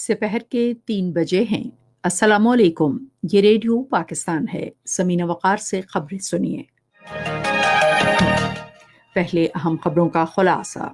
سپہر کے 3 بجے ہیں۔ السلام علیکم، یہ ریڈیو پاکستان ہے۔ سمینہ وقار سے خبریں سنیے۔ پہلے اہم خبروں کا خلاصہ۔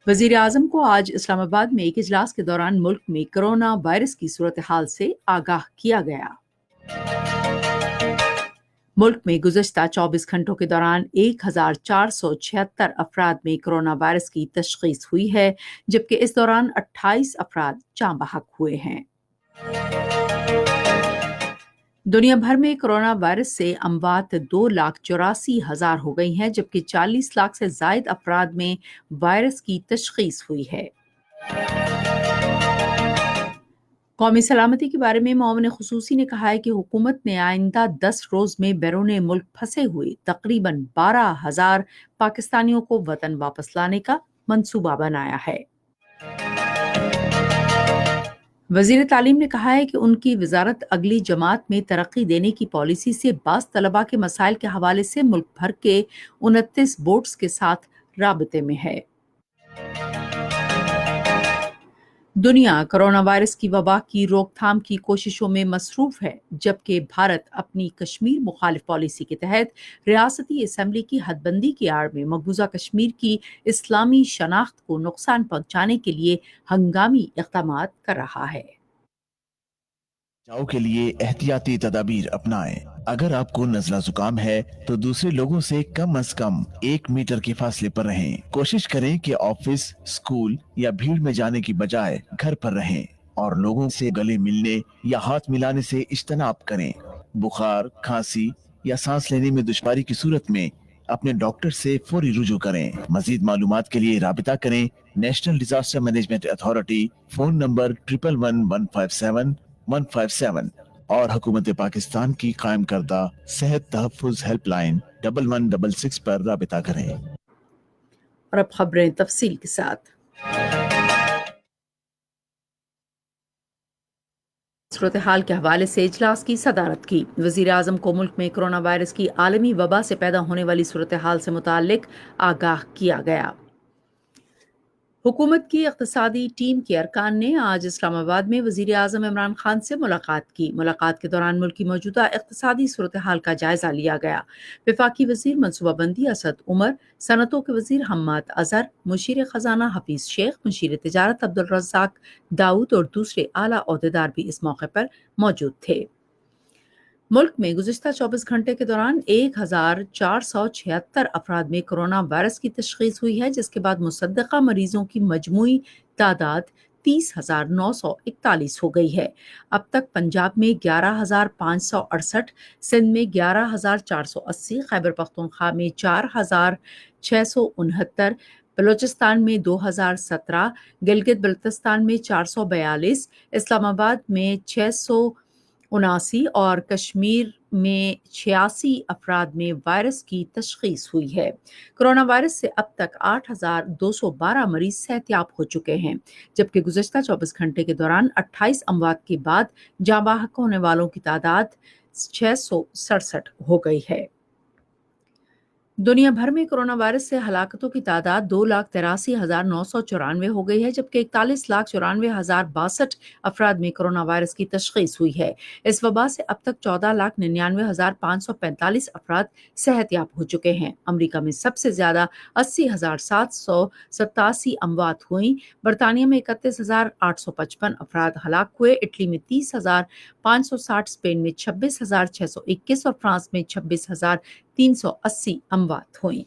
وزیر اعظم کو آج اسلام آباد میں ایک اجلاس کے دوران ملک میں کرونا وائرس کی صورتحال سے آگاہ کیا گیا۔ ملک میں گزشتہ 24 گھنٹوں کے دوران 1476 افراد میں کرونا وائرس کی تشخیص ہوئی ہے، جبکہ اس دوران 28 افراد جاں بحق ہوئے ہیں۔ دنیا بھر میں کرونا وائرس سے اموات 2,84,000 ہو گئی ہیں، جبکہ 40 لاکھ سے زائد افراد میں وائرس کی تشخیص ہوئی ہے۔ قومی سلامتی کے بارے میں معاون خصوصی نے کہا ہے کہ حکومت نے آئندہ 10 روز میں بیرون ملک پھنسے ہوئے تقریباً 12,000 پاکستانیوں کو وطن واپس لانے کا منصوبہ بنایا ہے۔ وزیر تعلیم نے کہا ہے کہ ان کی وزارت اگلی جماعت میں ترقی دینے کی پالیسی سے بعض طلباء کے مسائل کے حوالے سے ملک بھر کے 29 بورڈز کے ساتھ رابطے میں ہے۔ دنیا کرونا وائرس کی وبا کی روک تھام کی کوششوں میں مصروف ہے، جبکہ بھارت اپنی کشمیر مخالف پالیسی کے تحت ریاستی اسمبلی کی حد بندی کی آڑ میں مقبوضہ کشمیر کی اسلامی شناخت کو نقصان پہنچانے کے لیے ہنگامی اقدامات کر رہا ہے۔ بچاؤ کے لیے احتیاطی تدابیر اپنائیں۔ اگر آپ کو نزلہ زکام ہے تو دوسرے لوگوں سے کم از کم 1 میٹر کے فاصلے پر رہیں۔ کوشش کریں کہ آفس، اسکول یا بھیڑ میں جانے کی بجائے گھر پر رہیں اور لوگوں سے گلے ملنے یا ہاتھ ملانے سے اجتناب کریں۔ بخار، کھانسی یا سانس لینے میں دشواری کی صورت میں اپنے ڈاکٹر سے فوری رجوع کریں۔ مزید معلومات کے لیے رابطہ کریں national disaster management authority, phone number 111157 اور حکومت پاکستان کی قائم کردہ صحت تحفظ ہیلپ لائن 1166 پر رابطہ کریں۔ اور اب خبریں تفصیل کے ساتھ۔ صورتحال کے حوالے سے اجلاس کی صدارت کی۔ وزیر اعظم کو ملک میں کرونا وائرس کی عالمی وبا سے پیدا ہونے والی صورتحال سے متعلق آگاہ کیا گیا۔ حکومت کی اقتصادی ٹیم کے ارکان نے آج اسلام آباد میں وزیر اعظم عمران خان سے ملاقات کی۔ ملاقات کے دوران ملک کی موجودہ اقتصادی صورتحال کا جائزہ لیا گیا۔ وفاقی وزیر منصوبہ بندی اسد عمر، صنعتوں کے وزیر حماد اظہر، مشیر خزانہ حفیظ شیخ، مشیر تجارت عبدالرزاق داؤد اور دوسرے اعلیٰ عہدیدار بھی اس موقع پر موجود تھے۔ ملک میں گزشتہ 24 گھنٹے کے دوران 1476 افراد میں کرونا وائرس کی تشخیص ہوئی ہے، جس کے بعد مصدقہ مریضوں کی مجموعی تعداد 30,941 ہو گئی ہے۔ اب تک پنجاب میں 11,568، سندھ میں 11,480، خیبر پختونخوا میں 4,669، بلوچستان میں 2,017، گلگت بلتستان میں 442، اسلام آباد میں 679 اور کشمیر میں 86 افراد میں وائرس کی تشخیص ہوئی ہے۔ کرونا وائرس سے اب تک 8,212 مریض صحتیاب ہو چکے ہیں، جبکہ گزشتہ 24 گھنٹے کے دوران 28 اموات کے بعد جاں بحق ہونے والوں کی تعداد 667 ہو گئی ہے۔ دنیا بھر میں کرونا وائرس سے ہلاکتوں کی تعداد 2,83,994 ہو گئی ہے، جبکہ 41,94,062 افراد میں کرونا وائرس کی تشخیص ہوئی ہے۔ اس وبا سے اب تک 14,99,545 افراد صحتیاب ہو چکے ہیں۔ امریکہ میں سب سے زیادہ 80,787 اموات ہوئیں، برطانیہ میں 31,855 افراد ہلاک ہوئے، اٹلی میں 30,560، اسپین میں 26,621 اور فرانس میں 26,380 اموات ہوئیں۔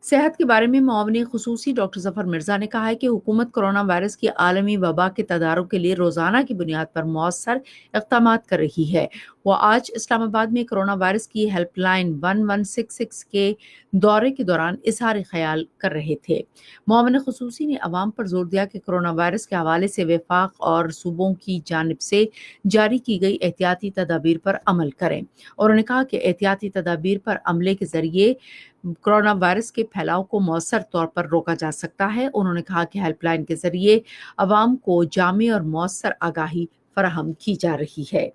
صحت کے بارے میں معاون خصوصی ڈاکٹر ظفر مرزا نے کہا ہے کہ حکومت کرونا وائرس کی عالمی وبا کے تدارک کے لیے روزانہ کی بنیاد پر مؤثر اقدامات کر رہی ہے۔ وہ آج اسلام آباد میں کرونا وائرس کی ہیلپ لائن 1166 کے دورے کے دوران اظہار خیال کر رہے تھے۔ معاون خصوصی نے عوام پر زور دیا کہ کرونا وائرس کے حوالے سے وفاق اور صوبوں کی جانب سے جاری کی گئی احتیاطی تدابیر پر عمل کریں، اور انہوں نے کہا کہ احتیاطی تدابیر پر عملے کے ذریعے کرونا وائرس کے پھیلاؤ کو مؤثر طور پر روکا جا سکتا ہے۔ انہوں نے کہا کہ ہیلپ لائن کے ذریعے عوام کو جامع اور مؤثر آگاہی فراہم کی جا رہی ہے۔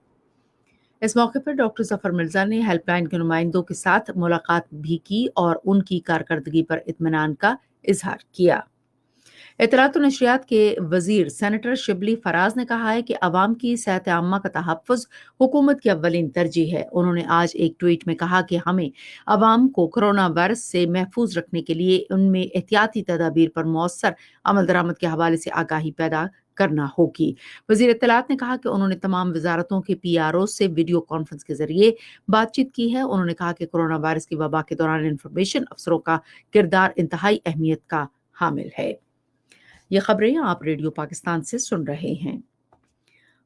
اس موقع پر ڈاکٹر ظفر مرزا نے ہیلپ لائن کے نمائندوں کے ساتھ ملاقات بھی کی اور ان کی کارکردگی پر اطمینان کا اظہار کیا۔ اطلاعات و نشریات کے وزیر سینیٹر شبلی فراز نے کہا ہے کہ عوام کی صحت عامہ کا تحفظ حکومت کی اولین ترجیح ہے۔ انہوں نے آج ایک ٹویٹ میں کہا کہ ہمیں عوام کو کورونا وائرس سے محفوظ رکھنے کے لیے ان میں احتیاطی تدابیر پر مؤثر عمل درآمد کے حوالے سے آگاہی پیدا کرنا ہوگی۔ وزیر اطلاعات نے کہا کہ انہوں نے تمام وزارتوں کے پی آر او سے ویڈیو کانفرنس کے ذریعے بات چیت کی ہے۔ انہوں نے کہا کہ کورونا وائرس کی وبا کے دوران انفارمیشن افسروں کا کردار انتہائی اہمیت کا حامل ہے۔ یہ خبریں آپ ریڈیو پاکستان سے سن رہے ہیں۔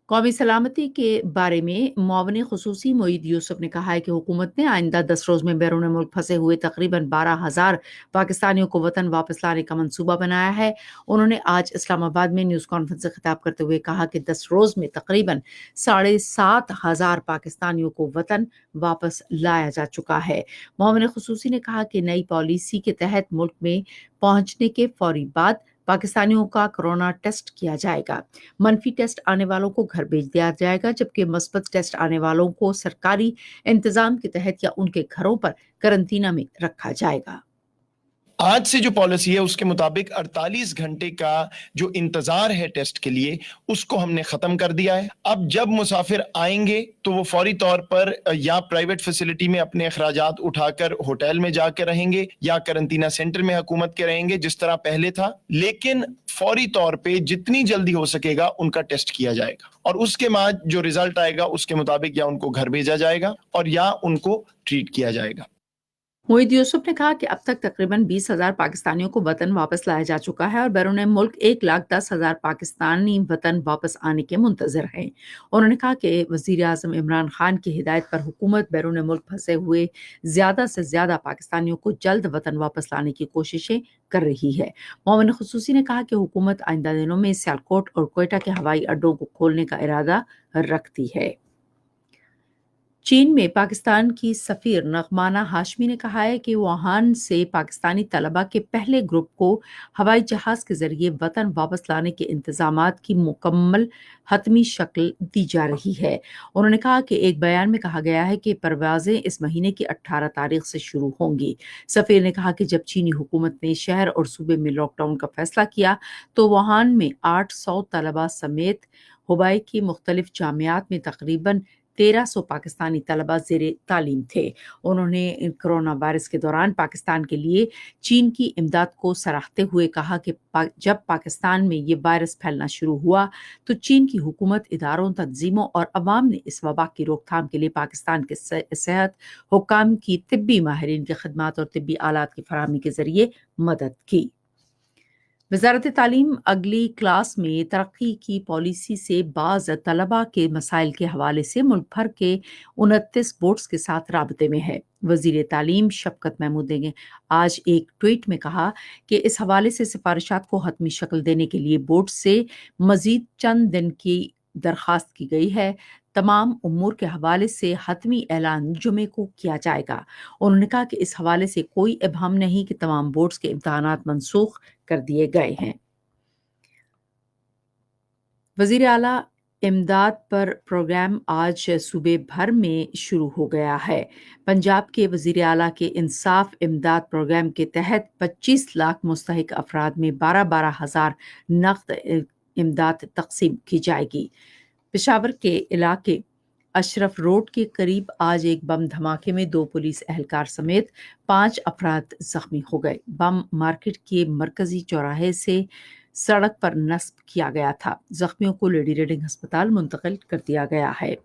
قومی سلامتی کے بارے میں معاون خصوصی معید یوسف نے کہا ہے کہ حکومت نے آئندہ 10 روز میں بیرون ملک پھنسے ہوئے تقریباً 12,000 پاکستانیوں کو وطن واپس لانے کا منصوبہ بنایا ہے۔ انہوں نے آج اسلام آباد میں نیوز کانفرنس سے خطاب کرتے ہوئے کہا کہ 10 روز میں تقریباً 7,500 پاکستانیوں کو وطن واپس لایا جا چکا ہے۔ معاون خصوصی نے کہا کہ نئی پالیسی کے تحت ملک میں پہنچنے کے فوری بعد پاکستانیوں کا کورونا ٹیسٹ کیا جائے گا۔ منفی ٹیسٹ آنے والوں کو گھر بھیج دیا جائے گا، جبکہ مثبت ٹیسٹ آنے والوں کو سرکاری انتظام کے تحت یا ان کے گھروں پر قرنطینہ میں رکھا جائے گا۔ آج سے جو پالیسی ہے اس کے مطابق 48 گھنٹے کا جو انتظار ہے ٹیسٹ کے لیے اس کو ہم نے ختم کر دیا ہے۔ اب جب مسافر آئیں گے تو وہ فوری طور پر یا پرائیویٹ فیسلٹی میں اپنے اخراجات اٹھا کر ہوٹل میں جا کے رہیں گے یا قرنطینہ سینٹر میں حکومت کے رہیں گے جس طرح پہلے تھا، لیکن فوری طور پہ جتنی جلدی ہو سکے گا ان کا ٹیسٹ کیا جائے گا اور اس کے بعد جو رزلٹ آئے گا اس کے مطابق یا ان کو گھر بھیجا جائے گا اور یا ان کو ٹریٹ کیا جائے گا۔ معید یوسف نے کہا کہ اب تک تقریباً 20,000 پاکستانیوں کو وطن واپس لایا جا چکا ہے اور بیرون ملک 1,10,000 پاکستانی وطن واپس آنے کے منتظر ہیں۔ انہوں نے کہا کہ وزیر اعظم عمران خان کی ہدایت پر حکومت بیرون ملک پھنسے ہوئے زیادہ سے زیادہ پاکستانیوں کو جلد وطن واپس لانے کی کوششیں کر رہی ہے۔ معاون خصوصی نے کہا کہ حکومت آئندہ دنوں میں سیالکوٹ اور کوئٹہ کے ہوائی اڈوں کو کھولنے کا ارادہ رکھتی ہے۔ چین میں پاکستان کی سفیر نغمانہ ہاشمی نے کہا ہے کہ ووہان سے پاکستانی طلبہ کے پہلے گروپ کو ہوائی جہاز کے ذریعے وطن واپس لانے کے انتظامات کی مکمل حتمی شکل دی جا رہی ہے۔ انہوں نے کہا کہ ایک بیان میں کہا گیا ہے کہ پروازیں اس مہینے کی 18 تاریخ سے شروع ہوں گی۔ سفیر نے کہا کہ جب چینی حکومت نے شہر اور صوبے میں لاک ڈاؤن کا فیصلہ کیا تو ووہان میں 800 طلبہ سمیت ہبئی کی مختلف جامعات میں تقریباً 1,300 پاکستانی طلبہ زیر تعلیم تھے۔ انہوں نے کورونا وائرس کے دوران پاکستان کے لیے چین کی امداد کو سراہتے ہوئے کہا کہ جب پاکستان میں یہ وائرس پھیلنا شروع ہوا تو چین کی حکومت، اداروں، تنظیموں اور عوام نے اس وبا کی روک تھام کے لیے پاکستان کے صحت حکام کی طبی ماہرین کی خدمات اور طبی آلات کی فراہمی کے ذریعے مدد کی۔ وزارت تعلیم اگلی کلاس میں ترقی کی پالیسی سے بعض طلباء کے مسائل کے حوالے سے ملک بھر کے 29 بورڈز کے ساتھ رابطے میں ہے۔ وزیر تعلیم شفقت محمود نے آج ایک ٹویٹ میں کہا کہ اس حوالے سے سفارشات کو حتمی شکل دینے کے لیے بورڈ سے مزید چند دن کی درخواست کی گئی ہے۔ تمام امور کے حوالے سے حتمی اعلان جمعے کو کیا جائے گا۔ انہوں نے کہا کہ اس حوالے سے کوئی ابہام نہیں کہ تمام بورڈز کے امتحانات منسوخ کر دیے گئے ہیں۔ وزیر اعلیٰ امداد پر پروگرام آج صوبے بھر میں شروع ہو گیا ہے۔ پنجاب کے وزیر اعلیٰ کے انصاف امداد پروگرام کے تحت 25 لاکھ مستحق افراد میں 12,000 نقد امداد تقسیم کی جائے گی۔ پشاور کے علاقے اشرف روڈ کے قریب آج ایک بم دھماکے میں 2 پولیس اہلکار سمیت 5 افراد زخمی ہو گئے۔ بم مارکیٹ کے مرکزی چوراہے سے سڑک پر نصب کیا گیا تھا۔ زخمیوں کو لیڈی ریڈنگ ہسپتال منتقل کر دیا گیا ہے۔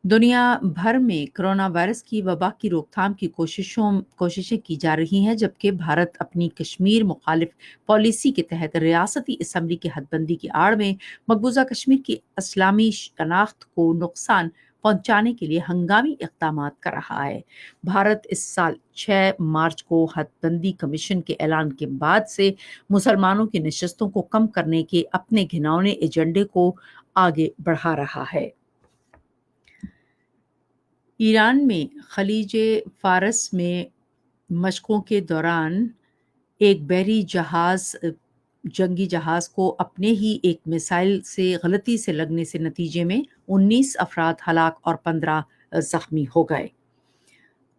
دنیا بھر میں کورونا وائرس کی وبا کی روک تھام کی کوششیں کی جا رہی ہیں، جبکہ بھارت اپنی کشمیر مخالف پالیسی کے تحت ریاستی اسمبلی کی حد بندی کی آڑ میں مقبوضہ کشمیر کی اسلامی شناخت کو نقصان پہنچانے کے لیے ہنگامی اقدامات کر رہا ہے۔ بھارت اس سال 6 مارچ کو حد بندی کمیشن کے اعلان کے بعد سے مسلمانوں کی نشستوں کو کم کرنے کے اپنے گھناؤنے ایجنڈے کو آگے بڑھا رہا ہے۔ ایران میں خلیج فارس میں مشقوں کے دوران ایک بحری جنگی جہاز کو اپنے ہی ایک میزائل سے غلطی سے لگنے سے نتیجے میں 19 افراد ہلاک اور 15 زخمی ہو گئے۔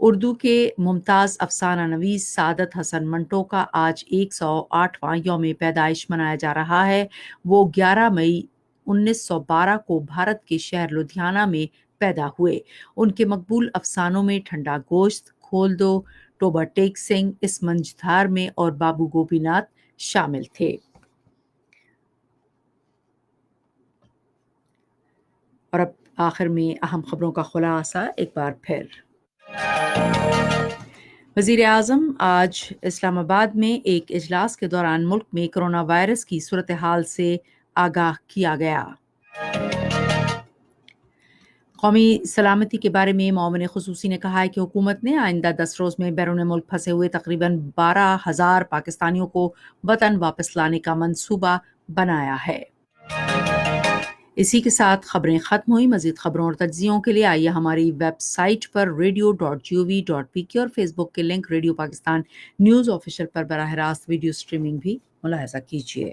اردو کے ممتاز افسانہ نویس سعادت حسن منٹو کا آج 108واں یوم پیدائش منایا جا رہا ہے۔ وہ 11 مئی 1912 کو بھارت کے شہر لدھیانہ میں پیدا ہوئے۔ ان کے مقبول افسانوں میں ٹھنڈا گوشت، کھول دو، ٹوبہ ٹیک سنگھ، اس منجھدھار میں اور بابو گوپی ناتھ شامل تھے۔ اور اب آخر میں اہم خبروں کا خلاصہ ایک بار پھر۔ وزیر اعظم آج اسلام آباد میں ایک اجلاس کے دوران ملک میں کرونا وائرس کی صورتحال سے آگاہ کیا گیا۔ قومی سلامتی کے بارے میں معاون خصوصی نے کہا ہے کہ حکومت نے آئندہ 10 روز میں بیرون ملک پھنسے ہوئے تقریباً 12,000 پاکستانیوں کو وطن واپس لانے کا منصوبہ بنایا ہے۔ اسی کے ساتھ خبریں ختم ہوئی۔ مزید خبروں اور تجزیوں کے لیے آئیے ہماری ویب سائٹ پر radio.gov.pk اور فیس بک کے link radio Pakistan news official پر براہ راست ویڈیو سٹریمنگ بھی ملاحظہ کیجیے۔